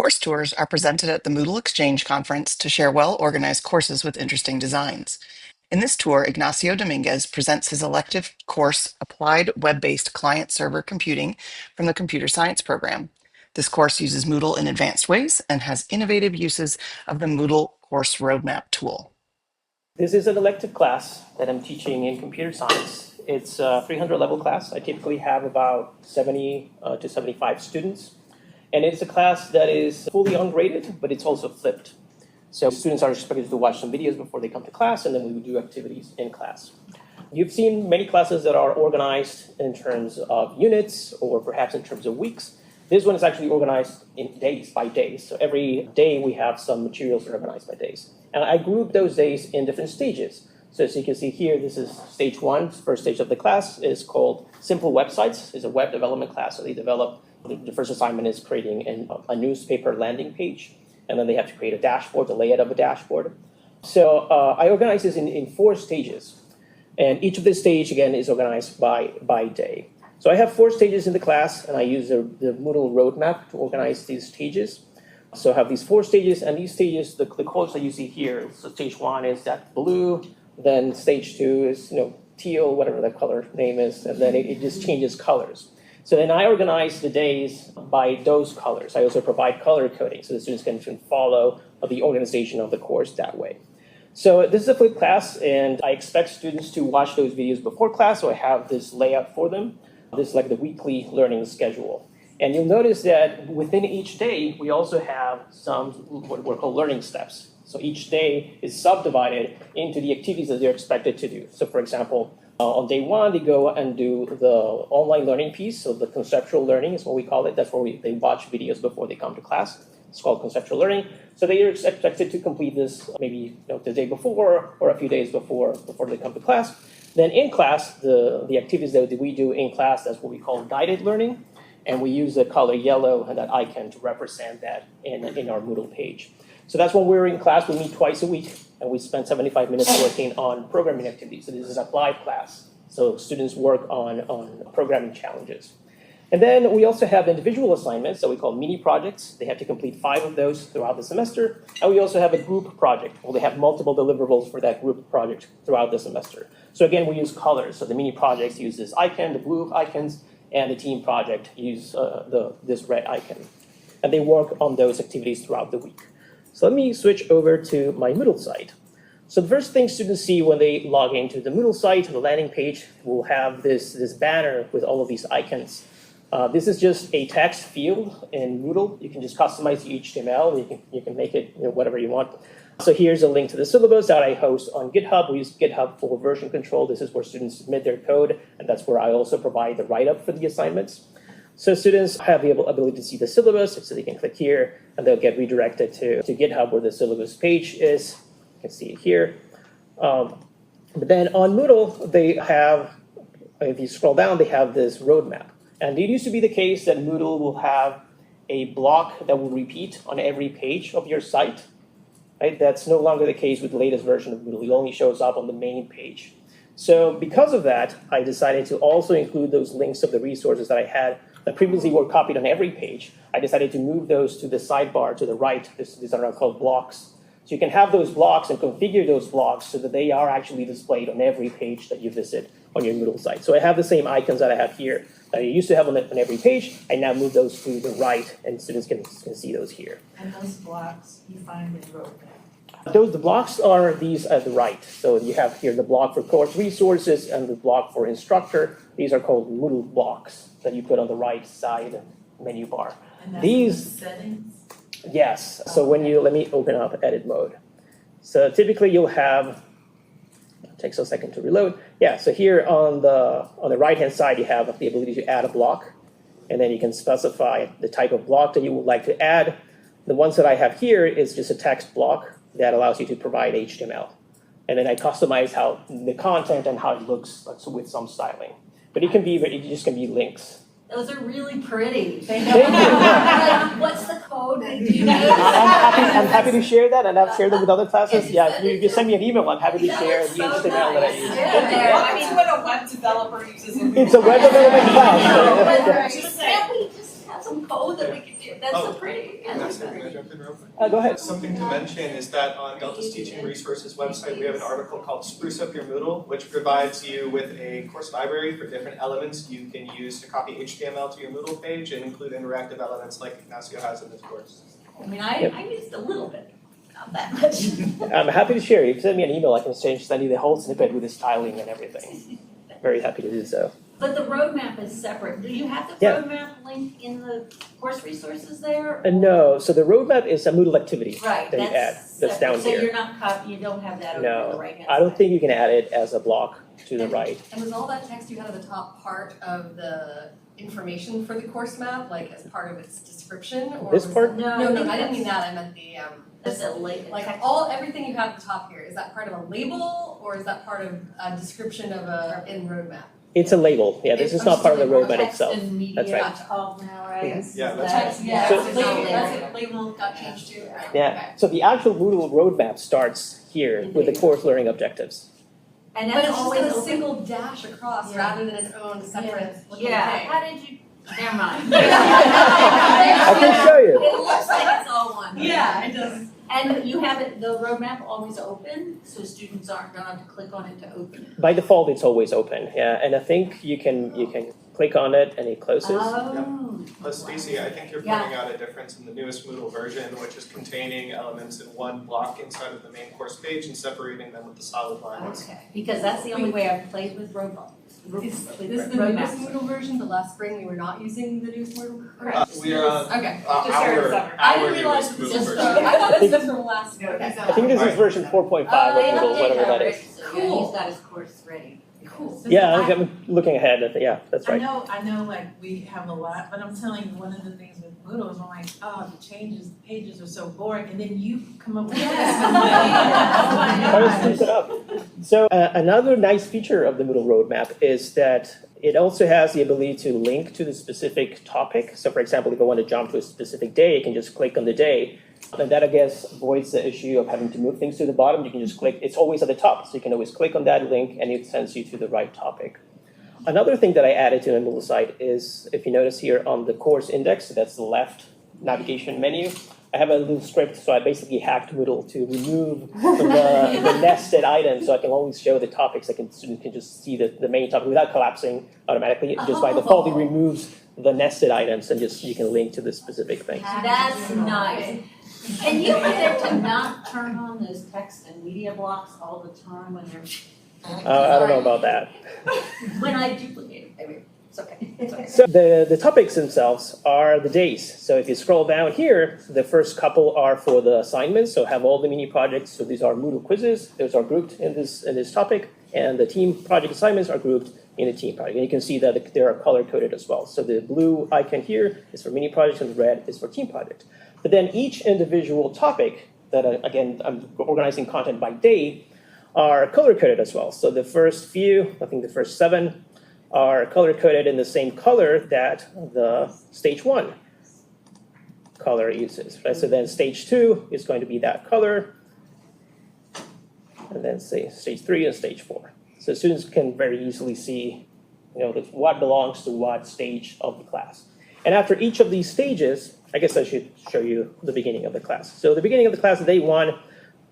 Course tours are presented at the Moodle Exchange Conference to share well-organized courses with interesting designs. In this tour, Ignacio Dominguez presents his elective course, Applied Web-Based Client-Server Computing from the Computer Science program. This course uses Moodle in advanced ways and has innovative uses of the Moodle Course Roadmap tool. This is an elective class that I'm teaching in computer science. It's a 300 level class. I typically have about 70 to 75 students. And it's a class that is fully ungraded, but it's also flipped. So students are expected to watch some videos before they come to class, and then we will do activities in class. You've seen many classes that are organized in terms of units or perhaps in terms of weeks. This one is actually organized in days by days. So every day we have some materials organized by days. And I group those days in different stages. So as you can see here, this is stage one. First stage of the class is called Simple Websites. It's a web development class. So they develop, the first assignment is creating a newspaper landing page. And then they have to create a dashboard, the layout of a dashboard. So I organize this in 4 stages. And each of this stage, again, is organized by day. So I have 4 stages in the class, and I use the Moodle Roadmap to organize these stages. So I have these 4 stages, and these stages, the colors that you see here, so stage 1 is that blue, then stage 2 is teal, whatever that color name is, and then it just changes colors. So then I organize the days by those colors. I also provide color coding so the students can follow the organization of the course that way. So this is a flipped class, and I expect students to watch those videos before class, so I have this layout for them. This is like the weekly learning schedule. And you'll notice that within each day, we also have some what we're called learning steps. So each day is subdivided into the activities that they're expected to do. So for example, on day 1, they go and do the online learning piece. So the conceptual learning is what we call it. That's where they watch videos before they come to class. It's called conceptual learning. So they are expected to complete this maybe the day before or a few days before they come to class. Then in class, the activities that we do in class, that's what we call guided learning. And we use the color yellow and that icon to represent that in our Moodle page. So that's when we're in class. We meet twice a week, and we spend 75 minutes working on programming activities. So this is an applied class. So students work on programming challenges. And then we also have individual assignments that we call mini projects. They have to complete 5 of those throughout the semester. And we also have a group project. Well, they have multiple deliverables for that group project throughout the semester. So again, we use colors. So the mini projects use this icon, the blue icons, and the team project use this red icon. And they work on those activities throughout the week. So let me switch over to my Moodle site. So the first thing students see when they log into the Moodle site, the landing page, will have this banner with all of these icons. This is just a text field in Moodle. You can just customize the HTML. You can make it whatever you want. So here's a link to the syllabus that I host on GitHub. We use GitHub for version control. This is where students submit their code, and that's where I also provide the write-up for the assignments. So students have the ability to see the syllabus, so they can click here, and they'll get redirected to GitHub where the syllabus page is. You can see it here. But then on Moodle, they have, if you scroll down, they have this roadmap. And it used to be the case that Moodle will have a block that will repeat on every page of your site. Right? That's no longer the case with the latest version of Moodle. It only shows up on the main page. So because of that, I decided to also include those links of the resources that I had that previously were copied on every page. I decided to move those to the sidebar to the right. These are now called blocks. So you can have those blocks and configure those blocks so that they are actually displayed on every page that you visit on your Moodle site. So I have the same icons that I have here that I used to have on every page. I now move those to the right, and students can see those here. And those blocks you find in Roadmap. The blocks are these at the right. So you have here the block for course resources and the block for instructor. These are called Moodle blocks that you put on the right side menu bar. And that's These settings? Yes. So when let me open up edit mode. So typically you'll have, it takes a second to reload. Yeah, so here on the right-hand side, you have the ability to add a block, and then you can specify the type of block that you would like to add. The ones that I have here is just a text block that allows you to provide HTML. And then I customize how the content and how it looks with some styling. But it just can be links. Those are really pretty. Thank you. Like, what's the code? Do you know? I'm happy to share that, and I've shared it with other classes. Yeah, if you send me an email, I'm happy to share the HTML that I use. Welcome to what a web developer uses. It's a web development class. Can't we just have have some code that we could do? That's so pretty. I like Can I that. jump in real quick? Go ahead. Something to mention is that on Delta's Teaching Resources website, we have an article called Spruce Up Your Moodle, which provides you with a course library for different elements you can use to copy HTML to your Moodle page and include interactive elements like Ignacio has in his course. I mean, I used a little bit, not that much. I'm happy to share. You can send me an email. I can send you the whole snippet with the styling and everything. Very happy to do so. But the roadmap is separate. Do you have the Yeah. roadmap link in the course resources there? No, so the roadmap is a Moodle activity Right, that you add. that's That's separate. down So here. you're not, you don't have that over on the No, right hand I don't side. think you can add it as a block to the right. And was all that text you had at the top part of the information for the course map, like as part of its description? Or This was part? it- No, No, I no, think I didn't mean that's- that, I meant the, That's a late. like everything you have at the top here, is that part of a label or is that part of a description of a in roadmap? It's a label. Yeah, this is not part of the roadmap itself. Text and media. That's right. Gotcha. Oh, now, right? Yes. Yeah, that's Text, yeah, So- that's a label, that's a label got changed too, right? Yeah, so the actual Moodle roadmap starts here with the course learning objectives. And But that's it's just always got a open? single dash across Yeah. rather than its own separate looking Yeah, thing. how did you, never mind. I can show you. It looks like it's all one. Yeah, it does. And you have it, the roadmap always open, so students don't have to click on it to open it. By default, it's always open. Yeah, and I think you can click on it and it closes. Oh. Plus, Stacy, I think you're Yeah. pointing out a difference in the newest Moodle version, which is containing elements in one block inside of the main course page and separating them with the solid lines. Okay, because that's the only way I've played with roadblocks. Is this the newest Moodle version? The last spring we were not using the newest Moodle? We are on Okay. I our didn't realize newest this Moodle was version. I thought this was from last spring. Okay. I think this is version 4.5 of They Moodle, updated whatever that already, is. so Cool. he's got his course ready. Cool. Yeah, I'm looking ahead. Yeah, that's right. I know, like, we have a lot, but I'm telling you, one of the things with Moodle is I'm like, oh, the pages are so boring, and then you come up with this. Try to spruce it up. So another nice feature of the Moodle roadmap is that it also has the ability to link to the specific topic. So for example, if I want to jump to a specific day, I can just click on the day. And that, I guess, avoids the issue of having to move things to the bottom. You can just click, it's always at the top. So you can always click on that link and it sends you to the right topic. Another thing that I added to the Moodle site is, if you notice here on the course index, so that's the left navigation menu, I have a little script, so I basically hacked Moodle to remove the nested items, so I can always show the topics. Students can just see the main topic without collapsing automatically. Just by default, it removes the nested items, and just you can link to the specific things. That's nice. Can you get it to not turn on those text and media blocks all the time when they're? I don't know about that. When I duplicate it, I mean, it's okay, it's okay. So the topics themselves are the days. So if you scroll down here, the first couple are for the assignments. So have all the mini projects. So these are Moodle quizzes. Those are grouped in this topic, and the team project assignments are grouped in a team project. And you can see that they are color coded as well. So the blue icon here is for mini projects, and the red is for team project. But then each individual topic that again I'm organizing content by day are color coded as well. So the first few, I think the first 7, are color coded in the same color that the stage 1 color uses. Right? So then stage 2 is going to be that color, and then say stage 3 and stage 4. So students can very easily see, what belongs to what stage of the class. And after each of these stages, I guess I should show you the beginning of the class. So the beginning of the class, day 1,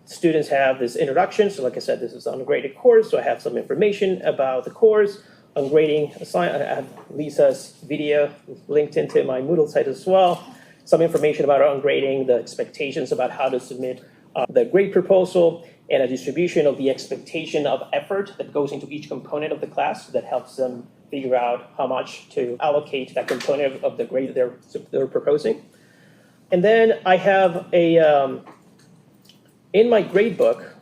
students have this introduction. So like I said, this is an ungraded course, so I have some information about the course. Ungrading, I have Lisa's video linked into my Moodle site as well. Some information about ungrading, the expectations about how to submit the grade proposal, and a distribution of the expectation of effort that goes into each component of the class that helps them figure out how much to allocate that component of the grade they're proposing. And then I have in my grade book,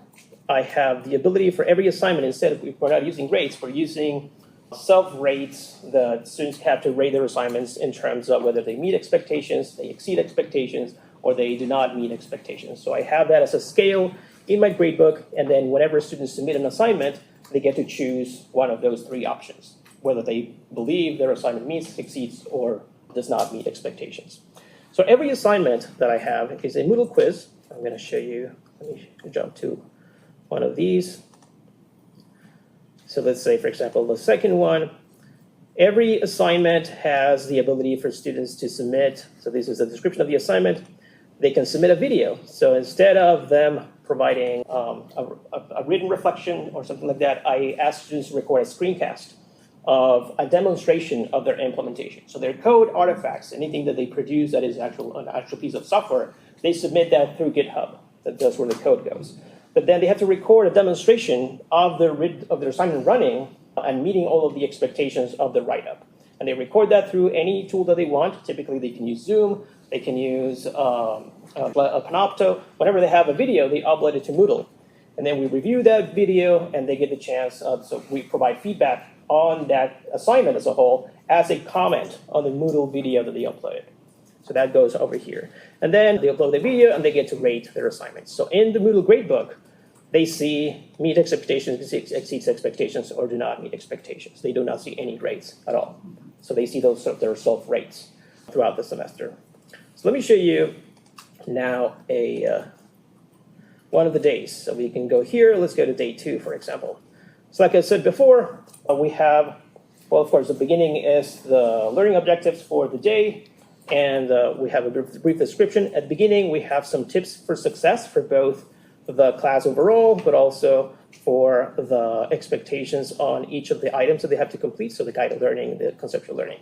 I have the ability for every assignment, instead of, we're not using grades, we're using self-rates. The students have to rate their assignments in terms of whether they meet expectations, they exceed expectations, or they do not meet expectations. So I have that as a scale in my gradebook, and then whenever students submit an assignment, they get to choose one of those 3 options, whether they believe their assignment meets, exceeds, or does not meet expectations. So every assignment that I have is a Moodle quiz. I'm going to show you, let me jump to one of these. So let's say, for example, the second one Every assignment has the ability for students to submit. So this is a description of the assignment. They can submit a video. So instead of them providing a written reflection or something like that, I ask students to record a screencast of a demonstration of their implementation. So their code artifacts, anything that they produce that is an actual piece of software, they submit that through GitHub. That's where the code goes. But then they have to record a demonstration of their assignment running and meeting all of the expectations of the write-up. And they record that through any tool that they want. Typically, they can use Zoom, they can use a Panopto. Whenever they have a video, they upload it to Moodle. And then we review that video, and they get the chance so we provide feedback on that assignment as a whole as a comment on the Moodle video that they uploaded. So that goes over here. And then they upload the video, and they get to rate their assignments. So in the Moodle gradebook, they see meet expectations, exceeds expectations, or do not meet expectations. They do not see any grades at all. So they see their self-rates throughout the semester. So let me show you now one of the days. So we can go here. Let's go to day 2, for example. So like I said before, we have, well, of course, the beginning is the learning objectives for the day. And we have a brief description. At the beginning, we have some tips for success for both the class overall, but also for the expectations on each of the items that they have to complete, so the guided learning, the conceptual learning.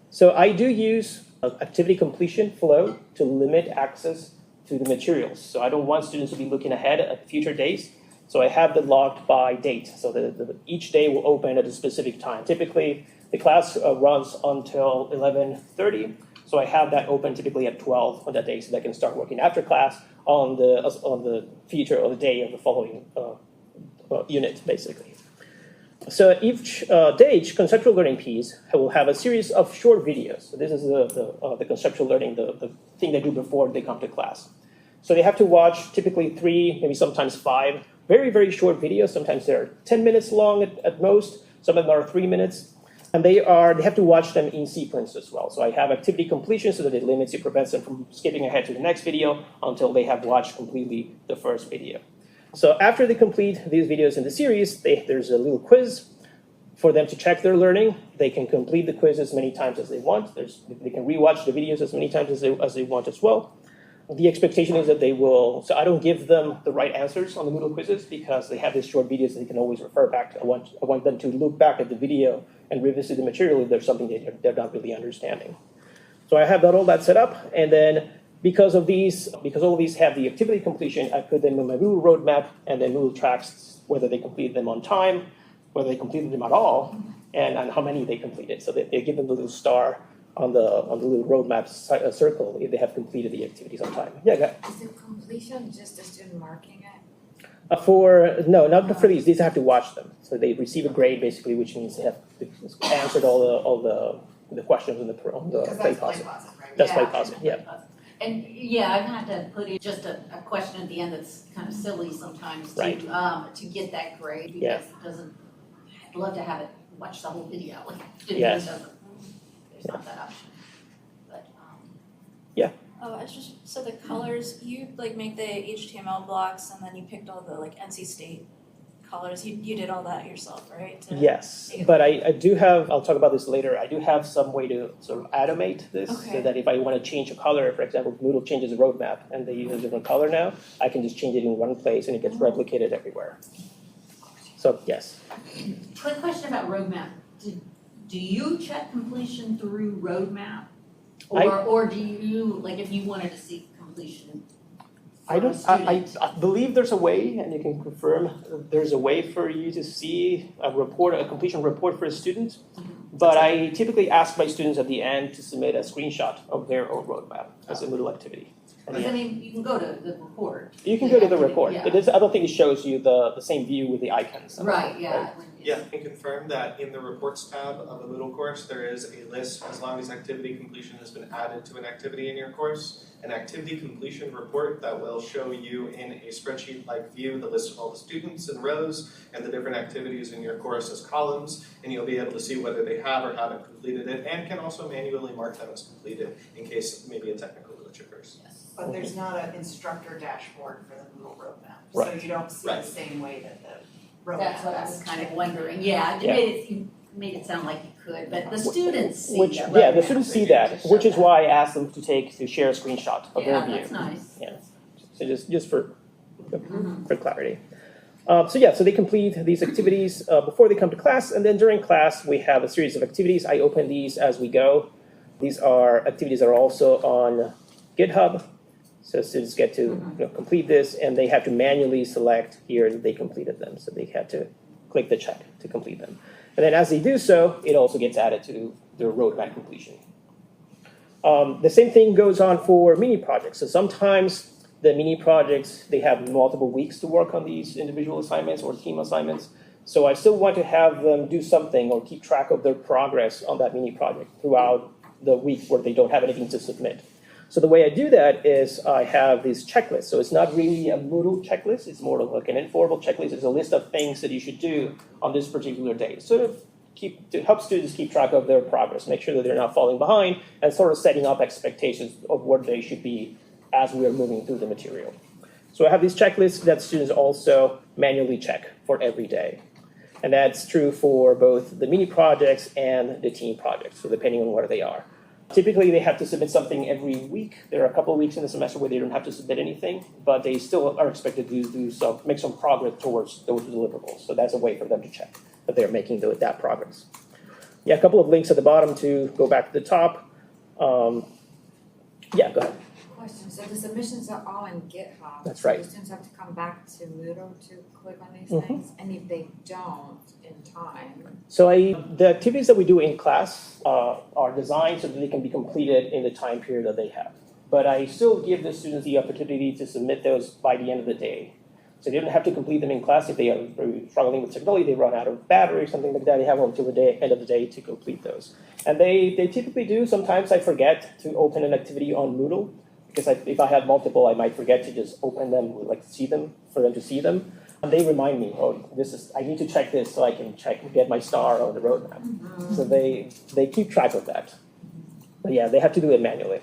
So I do use activity completion flow to limit access to the materials. So I don't want students to be looking ahead at future days. So I have them logged by date. So each day will open at a specific time. Typically, the class runs until 11:30. So I have that open typically at 12 on that day, so they can start working after class on the feature or the day of the following unit, basically. So each day, each conceptual learning piece will have a series of short videos. So this is the conceptual learning, the thing they do before they come to class. So they have to watch typically 3, maybe sometimes 5, very, very short videos. Sometimes they're 10 minutes long at most. Some of them are 3 minutes. And they have to watch them in sequence as well. So I have activity completion so that it limits, it prevents them from skipping ahead to the next video until they have watched completely the first video. So after they complete these videos in the series, there's a little quiz for them to check their learning. They can complete the quiz as many times as they want. They can rewatch the videos as many times as they want as well. The expectation is that they will, so I don't give them the right answers on the Moodle quizzes because they have these short videos that they can always refer back to. I want them to look back at the video and revisit the material if there's something they're not really understanding. So I have all that set up, and then because all of these have the activity completion, I put them in my Moodle Roadmap, and then Moodle tracks whether they completed them on time, whether they completed them at all, and how many they completed. So they give them the little star on the little roadmap circle if they have completed the activities on time. Yeah, go ahead. Is the completion just a student marking it? No, not for these. These have to watch them. So they receive a grade basically, which means they have answered all the questions on the PlayPosit. Right? That's PlayPosit, yeah. And yeah, I've had to put in just a question at the end that's kind of silly sometimes to Right. To get that grade because Yeah. it doesn't. I'd love to have it watch the whole video. Yes. There's not that option. But Oh, it's just so the colors you like make the HTML blocks and then you picked all the like NC State colors. You did all that yourself, right? Yes, but I do have, I'll talk about this later, I do have some way to sort of automate this so Okay. that if I want to change a color, for example, Moodle changes the roadmap and they use a different color now, I can just change it in one place and it gets replicated everywhere. So yes. quick question about roadmap. Do you check completion through roadmap? Or do you, like if you wanted to see completion I for a don't. I student? believe there's a way, and you can confirm there's a way for you to see a completion report for a student. But I typically ask my students at the end to submit a screenshot of their own roadmap as a Moodle activity. Because I mean, you can go to the report. You can go to the report. Yeah. I don't think it shows you the same view with the icons. Right, yeah. Yeah, I can confirm that in the reports tab of the Moodle course, there is a list, as long as activity completion has been added to an activity in your course, an activity completion report that will show you in a spreadsheet-like view the list of all the students in rows and the different activities in your course as columns, and you'll be able to see whether they have or haven't completed it, and can also manually mark them as completed in case maybe a technical glitch occurs. But there's not an instructor dashboard for the Moodle roadmap, so Right. you don't see Right. the same way that the roadmap That's what I is. was kind of wondering. Yeah, Yeah. You made it sound like you could, but the students see Which, that. yeah, the roadmap. students see that, which is why I asked them to share a screenshot of their view. Yeah, that's nice. Yeah, so just for clarity. So they complete these activities before they come to class, and then during class, we have a series of activities. I open these as we go. These are activities that are also on GitHub. So students get to complete this, and they have to manually select here that they completed them. So they have to click the check to complete them. And then as they do so, it also gets added to their roadmap completion. The same thing goes on for mini projects. So sometimes the mini projects, they have multiple weeks to work on these individual assignments or team assignments. So I still want to have them do something or keep track of their progress on that mini project throughout the week where they don't have anything to submit. So the way I do that is I have these checklists. So it's not really a Moodle checklist. It's more like an informal checklist. It's a list of things that you should do on this particular day. Sort of to help students keep track of their progress, make sure that they're not falling behind, and sort of setting up expectations of where they should be as we are moving through the material. So I have these checklists that students also manually check for every day. And that's true for both the mini projects and the team projects, so depending on where they are. Typically, they have to submit something every week. There are a couple of weeks in the semester where they don't have to submit anything, but they still are expected to make some progress towards those deliverables. So that's a way for them to check that they're making that progress. Yeah, a couple of links at the bottom to go back to the top. Yeah, go ahead. Question, so the submissions are all in GitHub. That's right. So the students have to come back to Moodle to click on these Mhm. things, and if they don't in time. So the activities that we do in class are designed so that they can be completed in the time period that they have. But I still give the students the opportunity to submit those by the end of the day. So they don't have to complete them in class. If they are struggling with technology, they run out of battery, something like that, they have until the end of the day to complete those. And they typically do. Sometimes I forget to open an activity on Moodle, because if I have multiple, I might forget to just open them, like see them, for them to see them. And they remind me, I need to check this so I can get my star on the roadmap. So they keep track of that. But yeah, they have to do it manually.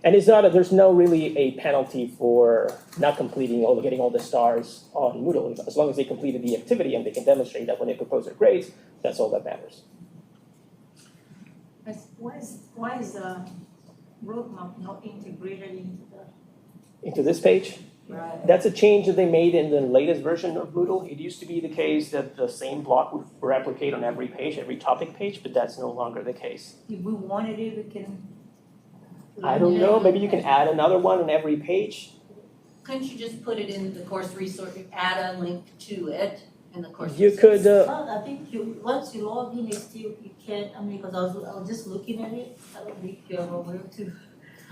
And there's no really a penalty for not completing or getting all the stars on Moodle. As long as they completed the activity and they can demonstrate that when they propose their grades, that's all that matters. Why is the roadmap not integrated Into this page? Right. That's a change that they made in the latest version of Moodle. It used to be the case that the same block would replicate on every page, every topic page, but that's no longer the case. If we wanted it, we can. I don't know, maybe you can add another one on every page. Couldn't you just put it in the course resource, add a link to it in the course You resource? could, Well, I think once you log in, it's still, you can't, because I was just looking at it, I don't think you're aware to.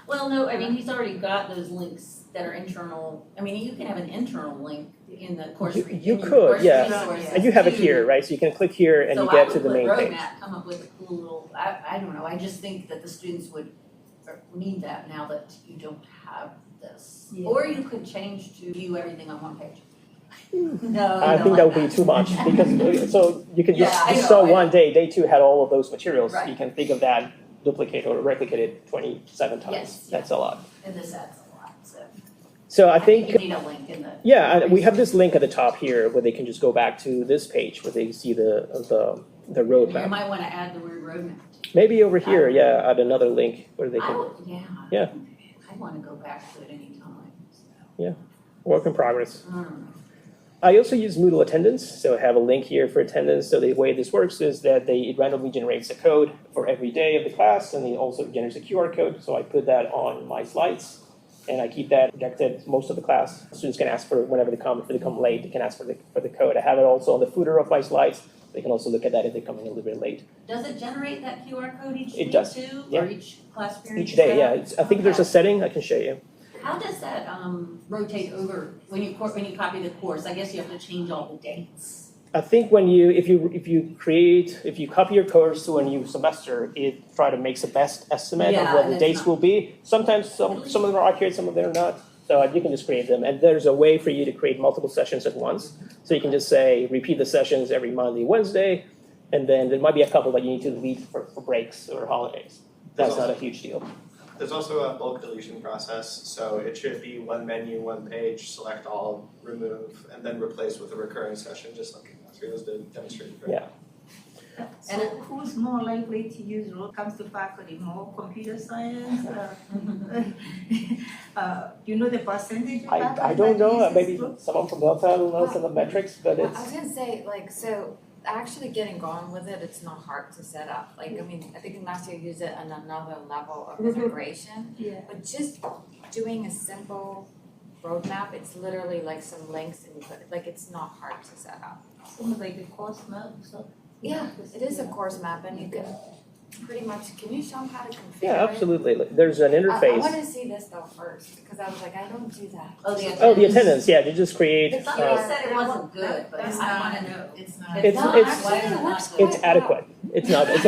Well, no, I mean, he's already got those links that are internal. I mean, you can have an internal link in the course. You in your could, course yeah. resources And you have it too. here, right? So you can click here and you get to the main So I would page. put roadmap, come up with a cool little, I don't know, I just think that the students would need that now that you don't have this. Yeah. Or you could change to view everything on one page. No, I think that would be too much because so you could Yeah, I just know, saw I one day, day two had all of those materials. Right. You can think of that, duplicate or replicate it 27 times. Yes, That's a lot. And this adds a lot, so. So I think, You need a link in the. yeah, we have this link at the top here where they can just go back to this page where they see the You roadmap. might wanna add the word roadmap. Maybe over here, yeah, add another link where they I can, would, yeah. Yeah. I wanna go back to it anytime, so, work in progress. I don't know. I also use Moodle attendance, so I have a link here for attendance. So the way this works is that it randomly generates a code for every day of the class, and it also generates a QR code. So I put that on my slides, and I keep that protected most of the class. Students can ask for it whenever they come. If they come late, they can ask for the code. I have it also on the footer of my slides. They can also look at that if they come in a little bit late. Does it generate that QR code each It day does, too, yeah. or each class period? Each day, yeah. I think there's a Okay. setting I can show you. How does that rotate over when you copy the course? I guess you have to change all the dates. I think if you copy your course to a new semester, it try to makes the best estimate of Yeah, what the and dates it's will be. Sometimes some of them are accurate, some of them are not. So you can just create them, and there's a way for you to create multiple sessions at once. So you can just say repeat the sessions every Monday, Wednesday, and then there might be a couple that you need to delete for breaks or holidays. That's not a huge deal. There's also a bulk deletion process, so it should be one menu, one page, select all, remove, and then replace with a recurring session, just like Ignacio was demonstrated. Yeah. And who's more likely to use when it comes to faculty, more computer science? You know the percentage of faculty I don't that know, uses maybe Moodle? someone from Delta will know some of the metrics, but I it's, was gonna say, like, so actually getting going with it, it's not hard to set up. Like, I mean, I think Ignacio used it on another level of integration. Yeah. But just doing a simple roadmap, it's literally like some links and you put, like, it's not hard to set up. Something like the course map, so. Yeah, it is a course map and you can pretty much, can you show them how to configure it? yeah, absolutely. There's an I interface. wanna see this though first, because I was like, I don't do that. Oh, the Oh, the attendance, yeah, you just create, You said it wasn't good, but It's I not, wanna know. it's not. It's- No, it's- actually, it works it's quite adequate. It's not great.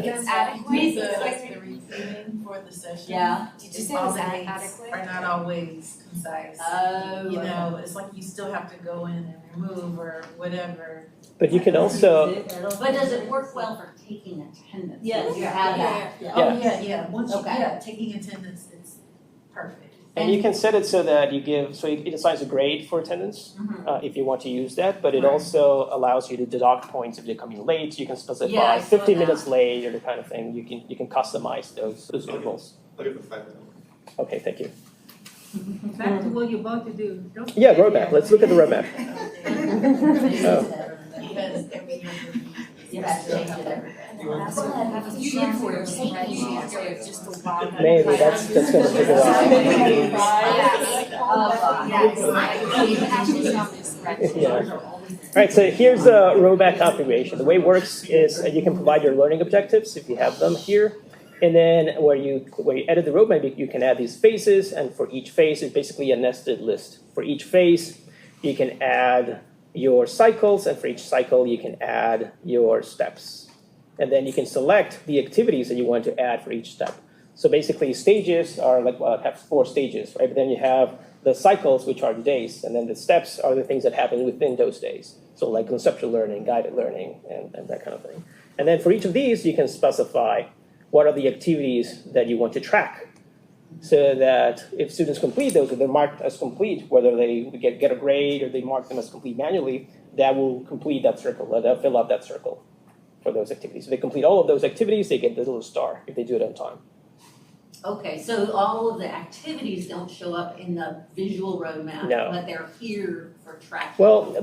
It's adequate. The repeating for the session. Yeah. Did you say all it was the dates adequate? are not always concise. Oh, You know, it's like you still have to go in and remove or whatever. But you can also, But does it work well for taking attendance? Yes. You have that. Oh, yeah, once you, Okay. yeah, taking attendance, it's perfect. and you can set it so that you give, so it assigns a grade for attendance, if you want to use that, but it Right. also allows you to deduct points if you're coming late. You can Yeah, specify I saw 15 that. minutes late or the kind of thing. You can customize those intervals. Look at the 5 minute. Okay, thank you. Back to what you're about to do. Don't Yeah, forget roadmap. that. Let's look at the roadmap. Because every year. You have to change it every day. And then that's what I have to You share did for your yourself. spreadsheet, so it's just a while. Maybe that's gonna take a while. You can actually show me a spreadsheet. Yeah. All right, so here's the roadmap configuration. The way it works is you can provide your learning objectives if you have them here. And then where you edit the roadmap, you can add these phases, and for each phase, it's basically a nested list. For each phase, you can add your cycles, and for each cycle, you can add your steps. And then you can select the activities that you want to add for each step. So basically, stages are like, have 4 stages, right? But then you have the cycles, which are the days, and then the steps are the things that happen within those days. So like conceptual learning, guided learning, and that kind of thing. And then for each of these, you can specify what are the activities that you want to track, so that if students complete those, or they're marked as complete, whether they get a grade or they mark them as complete manually, that will complete that circle, they'll fill out that circle for those activities. If they complete all of those activities, they get the little star if they do it on time. Okay, so all of the activities don't show up in the visual roadmap, No. but they're here for tracking. Well,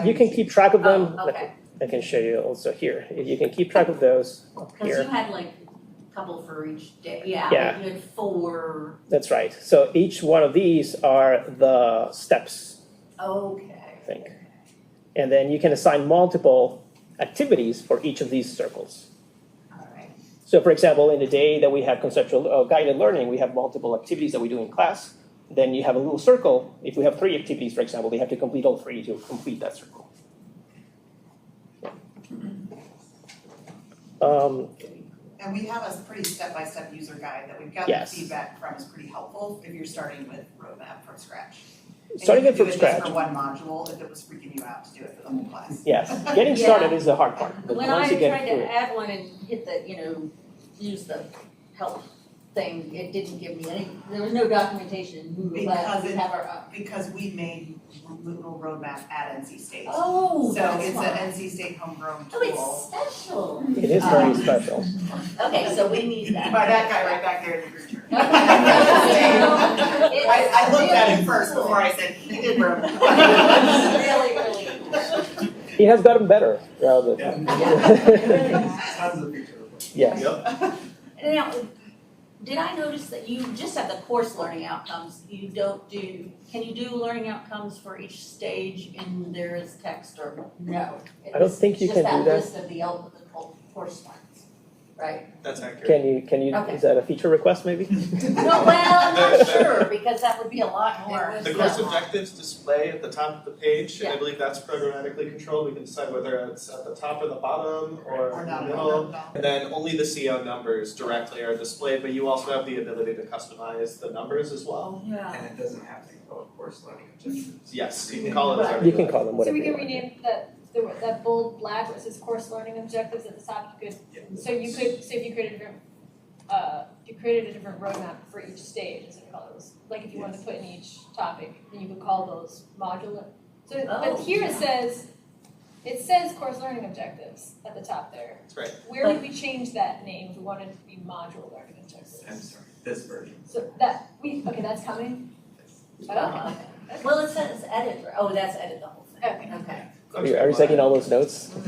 you can keep track of them. Oh, okay. I can show you also here. You can keep track of those Because here. you had like a couple for each day, yeah, Yeah. you had 4, That's right. So each one of these are the steps, okay. I think. And then you can assign multiple activities for each of these circles. Alright, So for example, in the day that we have conceptual guided learning, we have multiple activities that we do in class. Then you have a little circle. If we have 3 activities, for example, they have to complete all 3 to complete that circle. And we have a pretty step-by-step user guide that we've gotten Yes. feedback from is pretty helpful if you're starting with roadmap from scratch. Starting it And you from could do it scratch. just for one module if it was freaking you out to do it for the whole class. Yes, getting started is the hard part. But when I once you get tried through to it, add one and hit the, use the help thing, it didn't give me any, there was no documentation in Moodle, but Because we it- have our, Because we made Moodle Roadmap at NC State. oh, So that's it's why. an NC State homegrown Oh, tool. it's special. it is very special. Okay, so we need that. By that guy right back there in the group chat. It's I looked at him really first cool. before I said, he did roadmap. Really, really cool. He has gotten better rather than. Tons of feature requests. Yes. Yep. Now, did I notice that you just have the course learning outcomes, you don't do, can you do learning outcomes for each stage in there as text or no? I don't think you can do Just that. that list of the course ones, right? That's accurate. Can you, Okay. is that a feature request maybe? No, well, I'm not sure, because that would be a lot more. The course objectives display at the top of the page, and I Yeah. believe that's programmatically controlled. We can decide whether it's at the top or the bottom or Or in not, the middle. no. And then only the CO numbers directly are displayed, but you also have the ability to customize the numbers as well. Yeah. And it doesn't have to be called course learning objectives. Yes, you can call it whatever You can like. call them So whatever we you can want. rename that bold black where it says course learning objectives at the top, you could, so if you created a different, you created a different roadmap for each stage, as it calls, like if you wanted to put in each topic, then you could call those modular. So, but Oh, here it yeah. says, It says course learning objectives at the top there. That's right. Where would we change that name if we wanted it to be module learning objectives? I'm sorry, this version. So okay, that's coming? Oh, okay. Well, it says edit, oh, that's edit the whole thing. Okay. Okay. Are you taking all those notes? I'll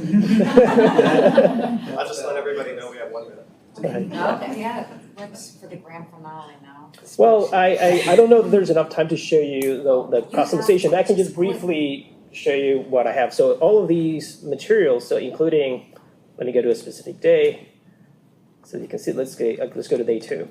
just let everybody know we have 1 minute. Okay. Yeah, what's for the grand finale now? Well, I don't know if there's enough time to show you the customization. I can just briefly show you what I have. So all of these materials, so including, let me go to a specific day. So you can see, let's go to day 2.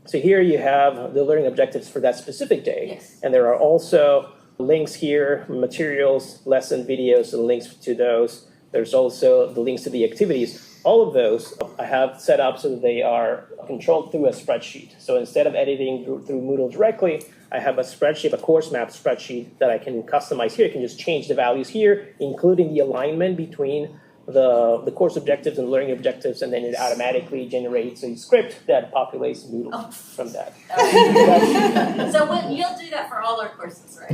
So here you have the learning objectives for that specific day. Yes. And there are also links here, materials, lesson videos, and links to those. There's also the links to the activities. All of those I have set up so that they are controlled through a spreadsheet. So instead of editing through Moodle directly, I have a spreadsheet, a course map spreadsheet that I can customize here. I can just change the values here, including the alignment between the course objectives and learning objectives, and then it automatically generates a script that populates Moodle from that. So you'll do that for all our courses, right?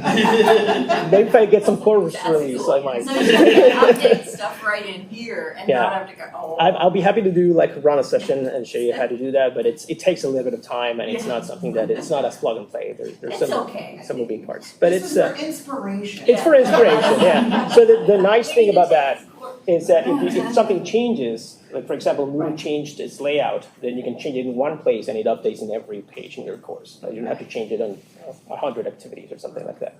Maybe if I get some course That's release, cool. I might. So you can update stuff right in here and not have to go, oh. I'll be happy to do run a session and show you how to do that, but it takes a little bit of time, and it's not something that it's not as plug and play. There's some moving parts, but This it's is for inspiration. it's for inspiration. Yeah. So the nice thing about that is that if something changes, like for example, Moodle changed its layout, then you can change it in one place and it updates in every page in your course. You don't have to change it on 100 activities or something like that.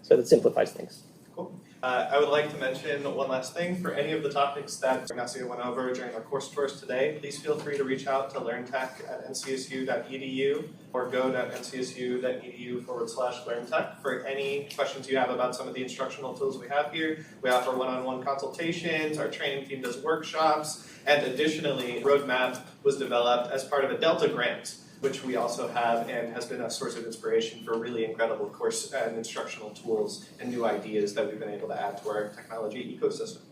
So that simplifies things. Cool. I would like to mention one last thing. For any of the topics that Ignacio went over during our course tours today, please feel free to reach out to learntech@ncsu.edu or go to ncsu.edu/learntech for any questions you have about some of the instructional tools we have here. We offer one-on-one consultations, our training team does workshops, and additionally, Roadmap was developed as part of a DELTA grant, which we also have and has been a source of inspiration for really incredible course and instructional tools and new ideas that we've been able to add to our technology ecosystem.